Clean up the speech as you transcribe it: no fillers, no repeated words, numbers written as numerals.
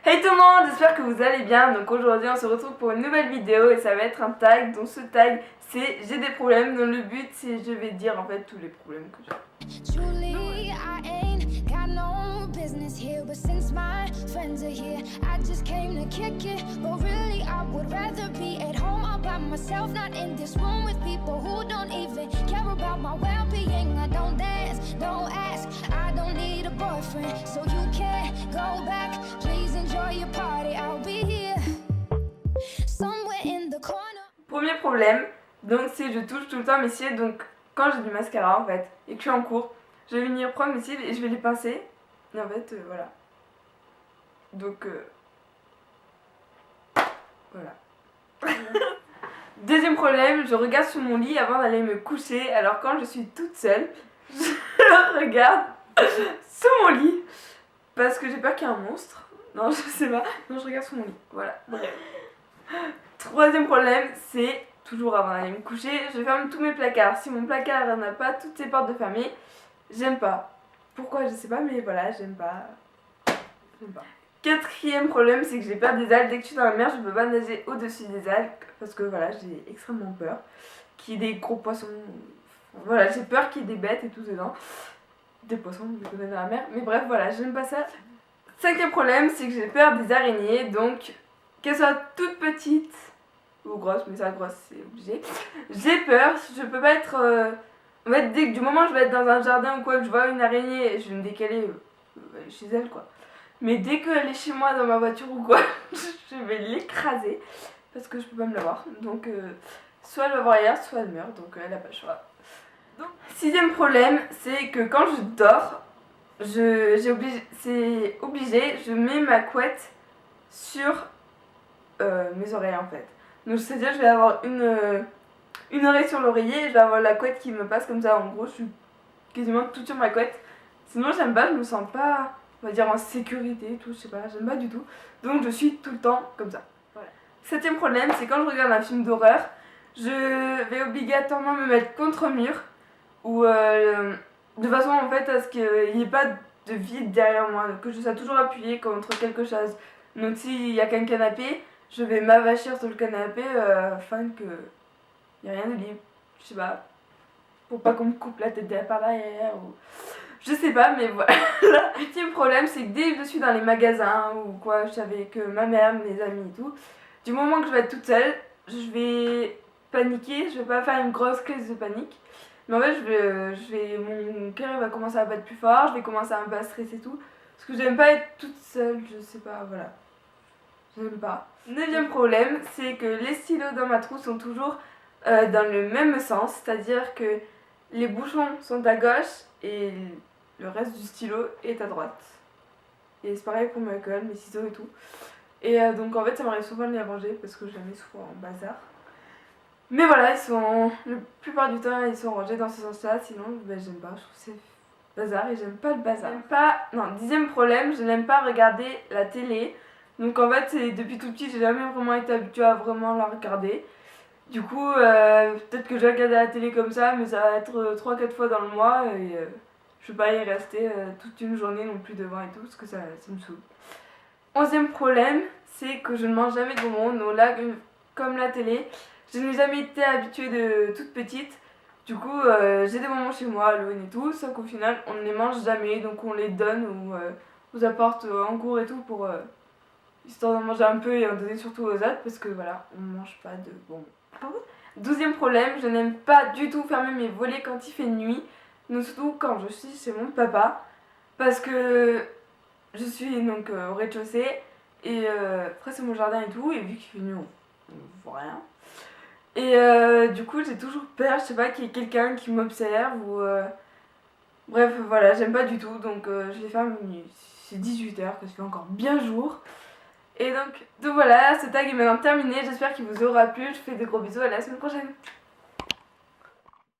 Hey tout le monde, j'espère que vous allez bien. Donc aujourd'hui on se retrouve pour une nouvelle vidéo et ça va être un tag. Donc ce tag c'est j'ai des problèmes. Donc le but c'est je vais dire en fait tous les problèmes que j'ai. Truly, I ain't got no business here, but since my friends are here, I just came to kick it. But really, I would rather be at home all by myself, not in this room with people who don't even care about my well-being. I don't dance, don't ask, I don't need a boyfriend, so you can't go back. Please enjoy your party, I'll be here somewhere in the corner. Premier problème, donc c'est je touche tout le temps mes cils. Donc quand j'ai du mascara en fait et que je suis en cours, je vais venir prendre mes cils et je vais les pincer. Et en fait voilà. Donc voilà. Deuxième problème, je regarde sous mon lit avant d'aller me coucher. Alors quand je suis toute seule, je regarde sous mon lit parce que j'ai peur qu'il y ait un monstre. Non, je sais pas. Non, je regarde sous mon lit. Voilà. Bref. Troisième problème, c'est toujours avant d'aller me coucher, je ferme tous mes placards. Si mon placard n'a pas toutes ses portes de fermées, j'aime pas. Pourquoi, je sais pas, mais voilà, j'aime pas. Quatrième problème, c'est que j'ai peur des algues. Dès que je suis dans la mer, je peux pas nager au-dessus des algues parce que voilà, j'ai extrêmement peur qu'il y ait des gros poissons. Voilà, j'ai peur qu'il y ait des bêtes et tout dedans. Des poissons, je connais dans la mer. Mais bref, voilà, j'aime pas ça. Cinquième problème, c'est que j'ai peur des araignées. Donc, qu'elles soient toutes petites ou grosses, mais ça, grosse, c'est obligé. J'ai peur, je peux pas être. En fait, du moment où je vais être dans un jardin ou quoi, que je vois une araignée, je vais me décaler chez elle, quoi. Mais dès qu'elle est chez moi dans ma voiture ou quoi, je vais l'écraser parce que je peux pas me la voir. Donc, soit elle va voir ailleurs, soit elle meurt, donc elle a pas le choix. Donc, sixième problème, c'est que quand je dors, c'est obligé, je mets ma couette sur mes oreilles en fait. Donc c'est-à-dire je vais avoir une oreille sur l'oreiller et je vais avoir la couette qui me passe comme ça. En gros, je suis quasiment toute sur ma couette. Sinon j'aime pas, je me sens pas, on va dire, en sécurité et tout, je sais pas, j'aime pas du tout. Donc je suis tout le temps comme ça. Voilà. Septième problème, c'est quand je regarde un film d'horreur, je vais obligatoirement me mettre contre mur ou de façon en fait à ce qu'il n'y ait pas de vide derrière moi, que je sois toujours appuyée contre quelque chose. Donc s'il y a qu'un canapé, je vais m'avachir sur le canapé afin que il n'y a rien de libre. Je sais pas, pour pas qu'on me coupe la tête par derrière ou... Je sais pas, mais voilà. Huitième problème, c'est que dès que je suis dans les magasins ou quoi, je suis avec ma mère, mes amis et tout, du moment que je vais être toute seule, je vais paniquer, je vais pas faire une grosse crise de panique. Mais en fait, mon cœur va commencer à battre plus fort, je vais commencer à un peu à stresser et tout. Parce que j'aime pas être toute seule, je sais pas, voilà. J'aime pas. Neuvième problème, c'est que les stylos dans ma trousse sont toujours dans le même sens, c'est-à-dire que les bouchons sont à gauche et le reste du stylo est à droite. Et c'est pareil pour ma colle, mes ciseaux et tout. Et donc en fait, ça m'arrive souvent de les ranger parce que je les mets souvent en bazar. Mais voilà, la plupart du temps, ils sont rangés dans ce sens-là, sinon j'aime pas, je trouve que c'est bazar et j'aime pas le bazar. Dixième problème, je n'aime pas regarder la télé. Donc en fait, depuis tout petit, j'ai jamais vraiment été habituée à vraiment la regarder. Du coup, peut-être que je vais regarder la télé comme ça, mais ça va être 3-4 fois dans le mois et je vais pas y rester toute une journée non plus devant et tout, parce que ça me saoule. Onzième problème, c'est que je ne mange jamais de bonbons. Donc là, comme la télé, je n'ai jamais été habituée de toute petite. Du coup, j'ai des bonbons chez moi, Halloween et tout, sauf qu'au final, on ne les mange jamais, donc on les donne ou on les apporte en cours et tout pour... histoire d'en manger un peu et en donner surtout aux autres parce que voilà, on ne mange pas de bonbons. 12e problème, je n'aime pas du tout fermer mes volets quand il fait nuit, donc surtout quand je suis chez mon papa parce que je suis donc au rez-de-chaussée et après c'est mon jardin et tout et vu qu'il fait nuit on voit rien. Et du coup j'ai toujours peur, je sais pas, qu'il y ait quelqu'un qui m'observe ou... Bref voilà, j'aime pas du tout donc je les ferme minuit. C'est 18h, que ça fait encore bien jour. Et donc voilà, ce tag est maintenant terminé, j'espère qu'il vous aura plu, je vous fais des gros bisous, à la semaine prochaine.